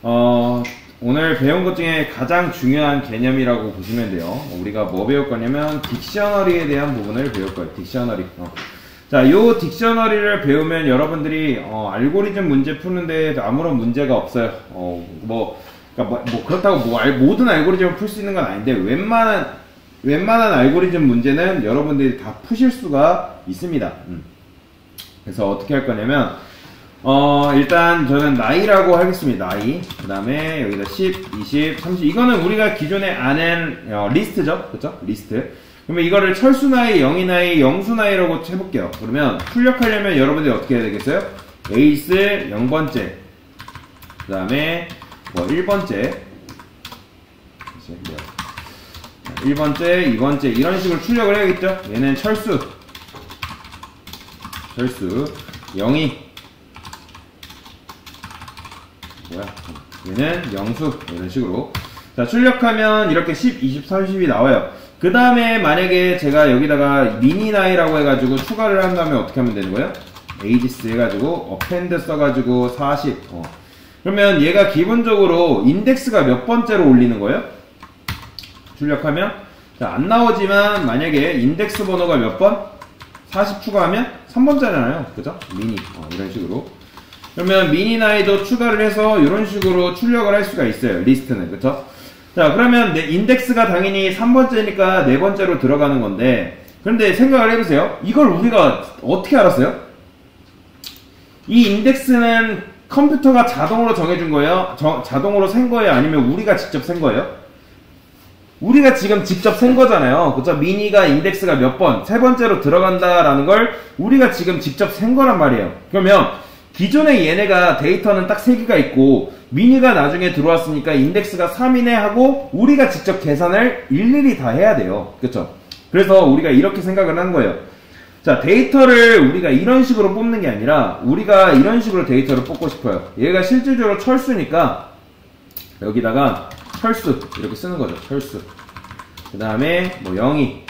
오늘 배운 것 중에 가장 중요한 개념이라고 보시면 돼요. 우리가 뭐 배울 거냐면 딕셔너리에 대한 부분을 배울 거예요. 딕셔너리. 자, 요 딕셔너리를 배우면 여러분들이 알고리즘 문제 푸는데 아무런 문제가 없어요. 그렇다고 모든 알고리즘을 풀 수 있는 건 아닌데 웬만한 알고리즘 문제는 여러분들이 다 푸실 수가 있습니다. 그래서 어떻게 할 거냐면 일단 저는 나이라고 하겠습니다. 나이. 그 다음에 여기다 10, 20, 30. 이거는 우리가 기존에 아는 리스트죠. 그쵸? 리스트. 그러면 이거를 철수 나이, 영이 나이, 영수 나이라고 해볼게요. 그러면 출력하려면 여러분들이 어떻게 해야 되겠어요? 에이스 0번째. 그 다음에 1번째. 1번째, 2번째. 이런 식으로 출력을 해야겠죠? 얘는 철수. 영이. 얘는 영수. 이런 식으로. 자, 출력하면 이렇게 10, 20, 30이 나와요. 그 다음에 만약에 제가 여기다가 미니 나이라고 해가지고 추가를 한다면 어떻게 하면 되는 거예요? 에이지스 해가지고 append 써가지고 40. 그러면 얘가 기본적으로 인덱스가 몇 번째로 올리는 거예요? 출력하면? 자, 안 나오지만 만약에 인덱스 번호가 몇 번? 40 추가하면 3번째잖아요. 그죠? 미니. 이런 식으로. 그러면 미니 나이도 추가를 해서 이런 식으로 출력을 할 수가 있어요. 리스트는. 그쵸? 자, 그러면 인덱스가 당연히 3번째니까 4번째로 들어가는 건데, 그런데 생각을 해보세요. 이걸 우리가 어떻게 알았어요? 이 인덱스는 컴퓨터가 자동으로 정해준 거예요? 자동으로 센 거예요? 아니면 우리가 직접 센 거예요? 우리가 지금 직접 센 거잖아요. 그쵸? 미니가 인덱스가 몇 번, 3번째로 들어간다라는 걸 우리가 지금 직접 센 거란 말이에요. 그러면 기존에 얘네가 데이터는 딱 3개가 있고 미니가 나중에 들어왔으니까 인덱스가 3이네 하고 우리가 직접 계산을 일일이 다 해야 돼요. 그쵸? 그래서 우리가 이렇게 생각을 한 거예요. 자, 데이터를 우리가 이런 식으로 뽑는 게 아니라 우리가 이런 식으로 데이터를 뽑고 싶어요. 얘가 실질적으로 철수니까 여기다가 철수 이렇게 쓰는 거죠. 철수. 그 다음에 영이.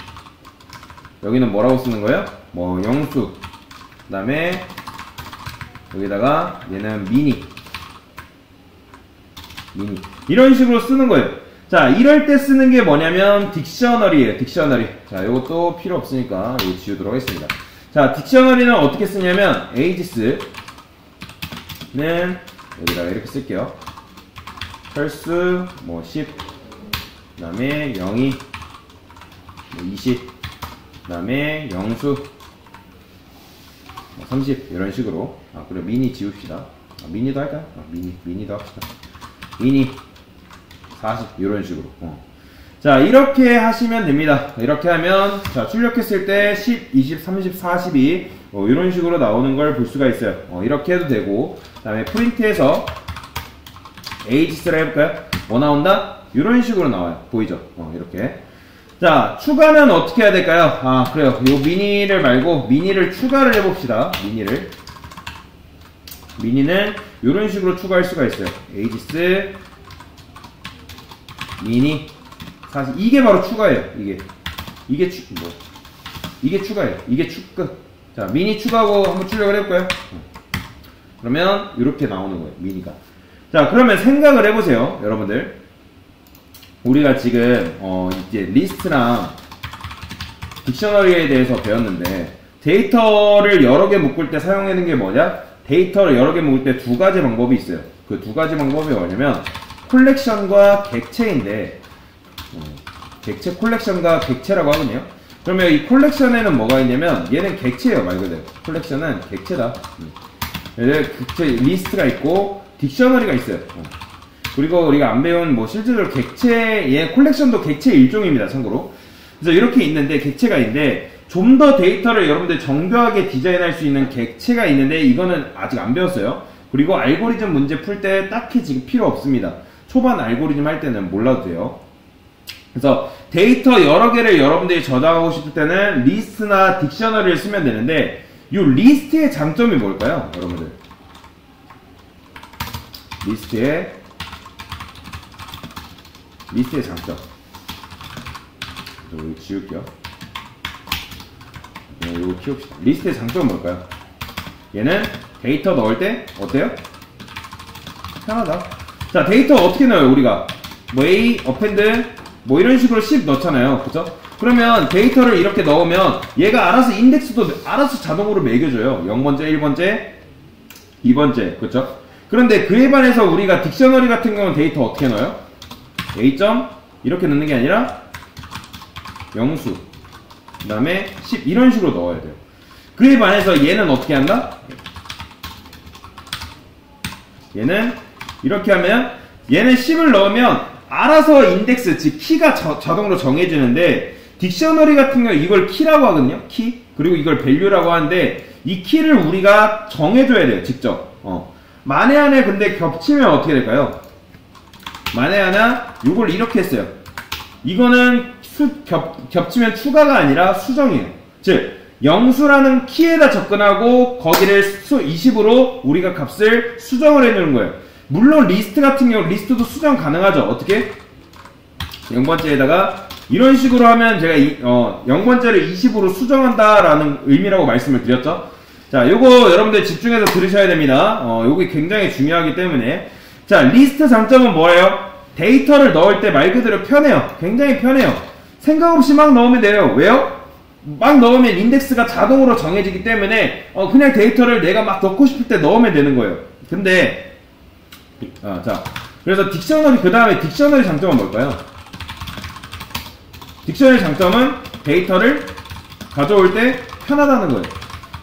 여기는 뭐라고 쓰는 거예요? 영수. 그 다음에 여기다가 얘는 미니. 이런 식으로 쓰는 거예요. 자, 이럴 때 쓰는 게 뭐냐면 딕셔너리예요. 딕셔너리. 자, 요것도 필요 없으니까 이거 지우도록 하겠습니다. 자, 딕셔너리는 어떻게 쓰냐면 에이지스는 여기다가 이렇게 쓸게요. 철수 10. 그 다음에 영이 20. 그 다음에 영수 30. 이런 식으로. 그리고 미니 지웁시다. 미니도 할까요? 미니도 합시다. 미니 40. 이런 식으로. 자, 이렇게 하시면 됩니다. 이렇게 하면, 자, 출력했을 때 10, 20, 30, 40이 이런 식으로 나오는 걸 볼 수가 있어요. 이렇게 해도 되고, 그 다음에 프린트해서 에이지스를 해볼까요? 뭐 나온다? 이런 식으로 나와요. 보이죠? 이렇게. 자, 추가는 어떻게 해야 될까요? 그래요. 요 미니를 말고 미니를 추가를 해봅시다. 미니는 이런 식으로 추가할 수가 있어요. 에이지스 미니 40. 이게 바로 추가예요. 이게 추가예요. 이게 끝. 자, 미니 추가하고 한번 출력을 해볼까요? 그러면 이렇게 나오는 거예요. 미니가. 자, 그러면 생각을 해보세요. 여러분들. 우리가 지금 이제 리스트랑 딕셔너리에 대해서 배웠는데 데이터를 여러 개 묶을 때 사용하는 게 뭐냐? 데이터를 여러 개 묶을 때 두 가지 방법이 있어요. 그 두 가지 방법이 뭐냐면 콜렉션과 객체인데 객체, 콜렉션과 객체라고 하거든요. 그러면 이 콜렉션에는 뭐가 있냐면 얘는 객체예요. 말 그대로. 콜렉션은 객체다. 객체 리스트가 있고 딕셔너리가 있어요. 그리고 우리가 안 배운 실제로 객체, 콜렉션도 객체의 일종입니다. 참고로. 그래서 이렇게 있는데 객체가 있는데 좀 더 데이터를 여러분들 정교하게 디자인할 수 있는 객체가 있는데 이거는 아직 안 배웠어요. 그리고 알고리즘 문제 풀 때 딱히 지금 필요 없습니다. 초반 알고리즘 할 때는 몰라도 돼요. 그래서 데이터 여러 개를 여러분들이 저장하고 싶을 때는 리스트나 딕셔너리를 쓰면 되는데 이 리스트의 장점이 뭘까요? 여러분들. 리스트의 장점. 이거 지울게요. 이거 키웁시다. 리스트의 장점은 뭘까요? 얘는 데이터 넣을 때 어때요? 편하다. 자, 데이터 어떻게 넣어요, 우리가? 뭐 A, 어펜드, 뭐 이런 식으로 10 넣잖아요. 그죠? 그러면 데이터를 이렇게 넣으면 얘가 알아서 인덱스도 알아서 자동으로 매겨줘요. 0번째, 1번째, 2번째. 그쵸? 그런데 그에 반해서 우리가 딕셔너리 같은 경우는 데이터 어떻게 넣어요? A. 이렇게 넣는 게 아니라 영수, 그 다음에 10 이런 식으로 넣어야 돼요. 그에 반해서 얘는 어떻게 한다? 얘는 이렇게 하면 얘는 10을 넣으면 알아서 인덱스, 즉 키가 자동으로 정해지는데 딕셔너리 같은 경우 이걸 키라고 하거든요. 키. 그리고 이걸 밸류라고 하는데 이 키를 우리가 정해줘야 돼요. 직접. 만에 하나 근데 겹치면 어떻게 될까요? 만에 하나 요걸 이렇게 했어요. 이거는 겹치면 추가가 아니라 수정이에요. 즉 영수라는 키에다 접근하고 거기를 20으로 우리가 값을 수정을 해주는 거예요. 물론 리스트 같은 경우 리스트도 수정 가능하죠. 어떻게? 0번째에다가 이런 식으로 하면 제가 0번째를 20으로 수정한다라는 의미라고 말씀을 드렸죠. 자, 요거 여러분들 집중해서 들으셔야 됩니다. 요게 굉장히 중요하기 때문에. 자, 리스트 장점은 뭐예요? 데이터를 넣을 때 말 그대로 편해요. 굉장히 편해요. 생각 없이 막 넣으면 돼요. 왜요? 막 넣으면 인덱스가 자동으로 정해지기 때문에 그냥 데이터를 내가 막 넣고 싶을 때 넣으면 되는 거예요. 근데 자, 그래서 딕셔너리, 그 다음에 딕셔너리 장점은 뭘까요? 딕셔너리 장점은 데이터를 가져올 때 편하다는 거예요.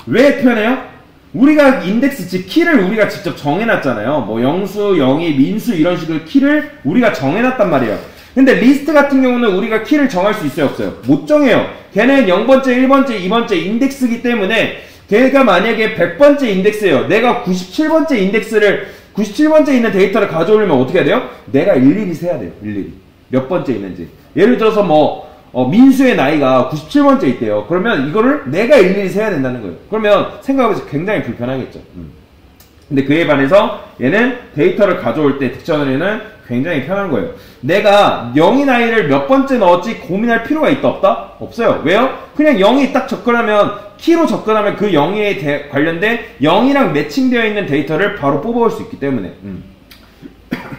왜 편해요? 우리가 인덱스, 즉 키를 우리가 직접 정해놨잖아요. 뭐 영수, 영이, 민수 이런 식으로 키를 우리가 정해놨단 말이에요. 근데 리스트 같은 경우는 우리가 키를 정할 수 있어요, 없어요? 못 정해요. 걔는 0번째, 1번째, 2번째 인덱스이기 때문에 걔가 만약에 100번째 인덱스예요. 내가 97번째 인덱스를 97번째 있는 데이터를 가져오려면 어떻게 해야 돼요? 내가 일일이 세야 돼요. 일일이. 몇 번째 있는지. 예를 들어서 민수의 나이가 97번째 있대요. 그러면 이거를 내가 일일이 세야 된다는 거예요. 그러면 생각해보세요. 굉장히 불편하겠죠. 근데 그에 반해서 얘는 데이터를 가져올 때 딕셔너리는 굉장히 편한 거예요. 내가 0의 나이를 몇 번째 넣었지 고민할 필요가 있다 없다? 없어요. 왜요? 그냥 0이 딱 접근하면 키로 접근하면 그 0에 관련된 0이랑 매칭되어 있는 데이터를 바로 뽑아올 수 있기 때문에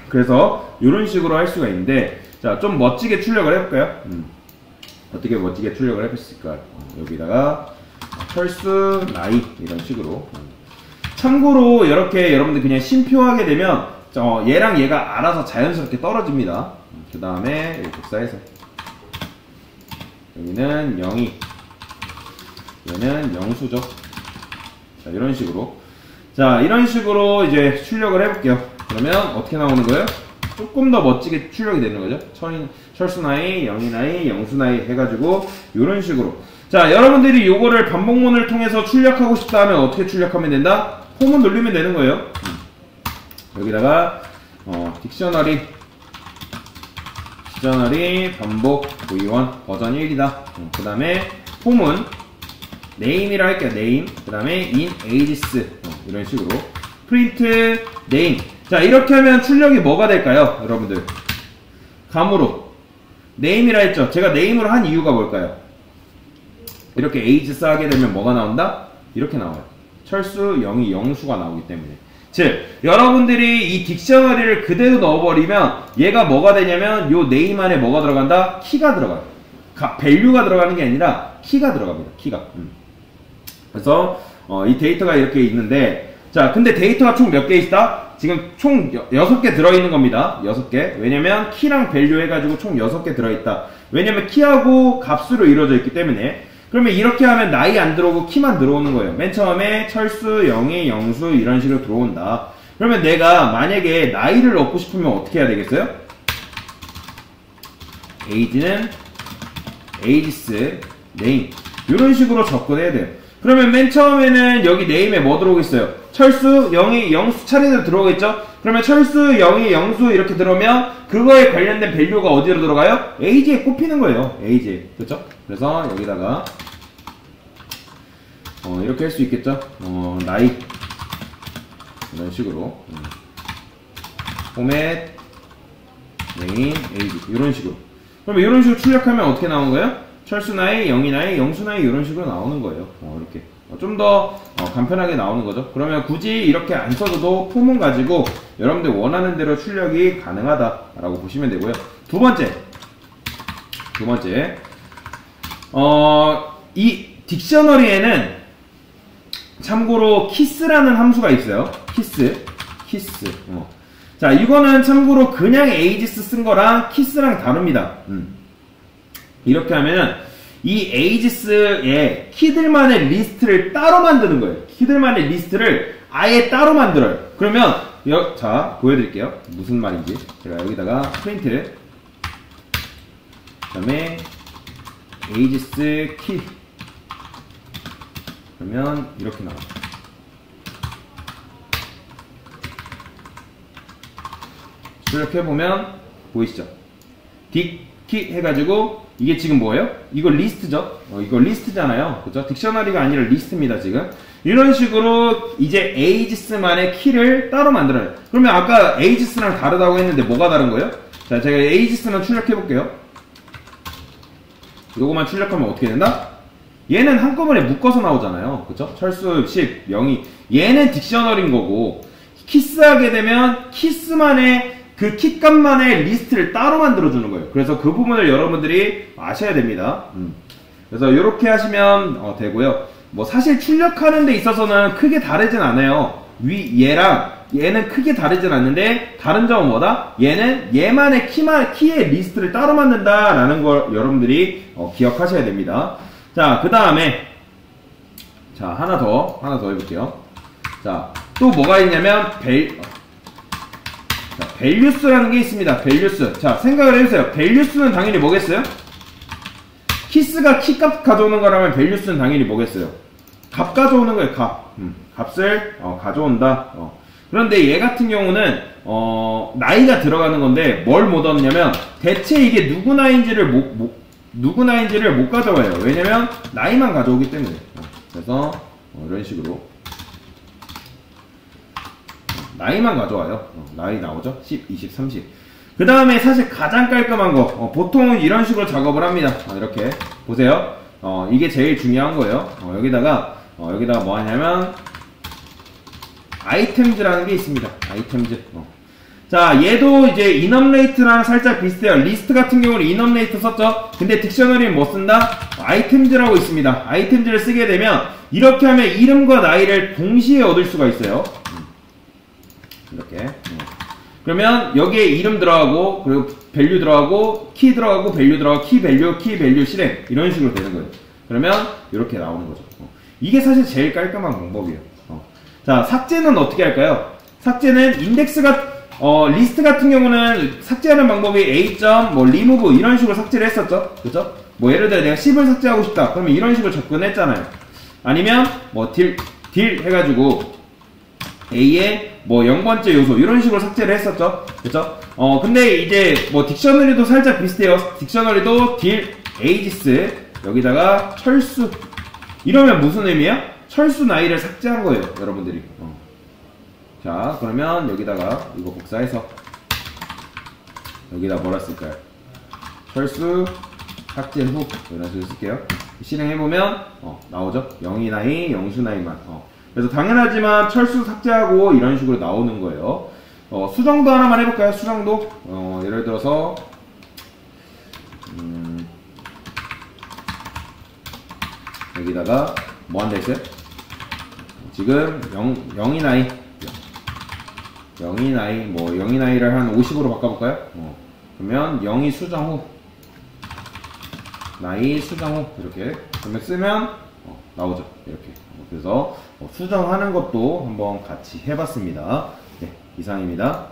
그래서 이런 식으로 할 수가 있는데 자, 좀 멋지게 출력을 해볼까요? 어떻게 멋지게 출력을 해볼 수 있을까요? 여기다가 철수 나이 이런 식으로 참고로 이렇게 여러분들 그냥 심표하게 되면 얘랑 얘가 알아서 자연스럽게 떨어집니다. 그 다음에 복사해서 여기는 0이 얘는 영수죠. 자, 이런 식으로 이런 식으로 이제 출력을 해볼게요. 그러면 어떻게 나오는 거예요? 조금 더 멋지게 출력이 되는 거죠. 철수 나이, 영이 나이, 영수 나이 해가지고 이런 식으로. 자, 여러분들이 요거를 반복문을 통해서 출력하고 싶다 하면 어떻게 출력하면 된다? 홈을 누르면 되는 거예요. 여기다가 딕셔너리 반복 v1 버전 1이다. 그 다음에 홈은 name이라 할게요. name. 그 다음에 in ages 이런 식으로 print name. 자, 이렇게 하면 출력이 뭐가 될까요? 여러분들 감으로 name이라 했죠. 제가 name으로 한 이유가 뭘까요? 이렇게 ages 하게 되면 뭐가 나온다? 이렇게 나와요. 철수, 영이, 영수가 나오기 때문에. 즉, 여러분들이 이 딕셔너리를 그대로 넣어버리면 얘가 뭐가 되냐면 요 name 안에 뭐가 들어간다? 키가 들어가요. value가 들어가는 게 아니라 키가 들어갑니다. 키가. 그래서 이 데이터가 이렇게 있는데 자, 근데 데이터가 총 몇 개 있다? 지금 총 6개 들어있는 겁니다. 6개. 왜냐면 키랑 value 해가지고 총 6개 들어있다. 왜냐면 키하고 값으로 이루어져 있기 때문에. 그러면 이렇게 하면 나이 안 들어오고 키만 들어오는 거예요. 맨 처음에 철수, 영희, 영수 이런 식으로 들어온다. 그러면 내가 만약에 나이를 넣고 싶으면 어떻게 해야 되겠어요? age는 ages, name 이런 식으로 접근해야 돼요. 그러면 맨 처음에는 여기 name에 뭐 들어오겠어요? 철수, 영희, 영수 차례대로 들어오겠죠? 그러면 철수, 영희, 영수 이렇게 들어오면 그거에 관련된 value가 어디로 들어가요? age에 꼽히는 거예요. age에. 그렇죠? 그래서 여기다가 이렇게 할 수 있겠죠? 나이 이런 식으로 format name age 이런 식으로. 그러면 이런 식으로 출력하면 어떻게 나오는 거예요? 철수 나이, 영희 나이, 영수 나이 이런 식으로 나오는 거예요. 이렇게 좀 더 간편하게 나오는 거죠. 그러면 굳이 이렇게 안 써도 폼은 가지고 여러분들 원하는 대로 출력이 가능하다라고 보시면 되고요. 두 번째, 이 딕셔너리에는 참고로 키스라는 함수가 있어요. 키스. 자, 이거는 참고로 그냥 에이지스 쓴 거랑 키스랑 다릅니다. 이렇게 하면은 이 에이지스의 키들만의 리스트를 따로 만드는 거예요. 키들만의 리스트를 아예 따로 만들어요. 그러면 자, 보여드릴게요. 무슨 말인지. 제가 여기다가 프린트, 그 다음에 에이지스 키, 그러면 이렇게 나와요. 출력해보면 보이시죠? 딕키 해가지고 이게 지금 뭐예요? 이거 리스트죠? 이거 리스트잖아요. 그죠? 딕셔너리가 아니라 리스트입니다, 지금. 이런 식으로 이제 에이지스만의 키를 따로 만들어요. 그러면 아까 에이지스랑 다르다고 했는데 뭐가 다른 거예요? 자, 제가 에이지스만 출력해볼게요. 요거만 출력하면 어떻게 된다? 얘는 한꺼번에 묶어서 나오잖아요. 그죠? 철수, 10, 0이. 얘는 딕셔너리인 거고, 키스하게 되면 키스만의 그 킥값만의 리스트를 따로 만들어주는 거예요. 그래서 그 부분을 여러분들이 아셔야 됩니다. 그래서 이렇게 하시면 되고요. 뭐 사실 출력하는 데 있어서는 크게 다르진 않아요. 얘랑 얘는 크게 다르진 않는데 다른 점은 뭐다? 얘는 얘만의 키의 리스트를 따로 만든다라는 걸 여러분들이 기억하셔야 됩니다. 자, 그 다음에 자, 하나 더 해볼게요. 자, 또 뭐가 있냐면 밸류스라는 게 있습니다. 밸류스. 자, 생각을 해주세요. 밸류스는 당연히 뭐겠어요? 키스가 키값 가져오는 거라면 밸류스는 당연히 뭐겠어요? 값 가져오는 거예요. 값을 가져온다. 그런데 얘 같은 경우는 나이가 들어가는 건데 뭘 못 얻냐면 대체 이게 누구 나이인지를 못 가져와요. 왜냐면 나이만 가져오기 때문에. 그래서 이런 식으로 나이만 가져와요. 나이 나오죠? 10, 20, 30. 그 다음에 사실 가장 깔끔한 거, 보통은 이런 식으로 작업을 합니다. 이렇게 보세요. 이게 제일 중요한 거예요. 여기다가 뭐 하냐면 아이템즈라는 게 있습니다. 아이템즈. 자, 얘도 이제 인업레이트랑 살짝 비슷해요. 리스트 같은 경우는 인업레이트 썼죠? 근데 딕셔너리는 뭐 쓴다? 아이템즈라고 있습니다. 아이템즈를 쓰게 되면 이렇게 하면 이름과 나이를 동시에 얻을 수가 있어요. 이렇게. 그러면 여기에 이름 들어가고, 그리고 밸류 들어가고, 키 들어가고, 밸류 들어가고, 키 밸류 실행. 이런 식으로 되는 거예요. 그러면 이렇게 나오는 거죠. 이게 사실 제일 깔끔한 방법이에요. 자, 삭제는 어떻게 할까요? 삭제는 인덱스가, 리스트 같은 경우는 삭제하는 방법이 a. 뭐 remove 이런 식으로 삭제를 했었죠. 그죠? 뭐 예를 들어 내가 10을 삭제하고 싶다. 그러면 이런 식으로 접근했잖아요. 아니면 뭐 딜 해가지고 A의 뭐 0번째 요소 이런 식으로 삭제를 했었죠. 그쵸? 근데 이제 뭐 딕셔너리도 살짝 비슷해요. 딕셔너리도 딜 에이지스 여기다가 철수 이러면 무슨 의미야? 철수 나이를 삭제한 거예요, 여러분들이. 자, 그러면 여기다가 이거 복사해서 여기다 뭐라 쓸까요? 철수 삭제 후 이런 식으로 쓸게요. 실행해보면 나오죠? 0이 나이, 0수 나이만. 그래서 당연하지만 철수 삭제하고 이런 식으로 나오는 거예요. 수정도 하나만 해볼까요? 수정도. 예를 들어서 여기다가 뭐 한다 했어요? 지금 0이 나이 0이 나이 뭐 0이 나이를 한 50으로 바꿔볼까요? 그러면 0이 수정 후 나이 수정 후 이렇게 그러면 쓰면 나오죠. 이렇게. 그래서 수정하는 것도 한번 같이 해봤습니다. 네, 이상입니다.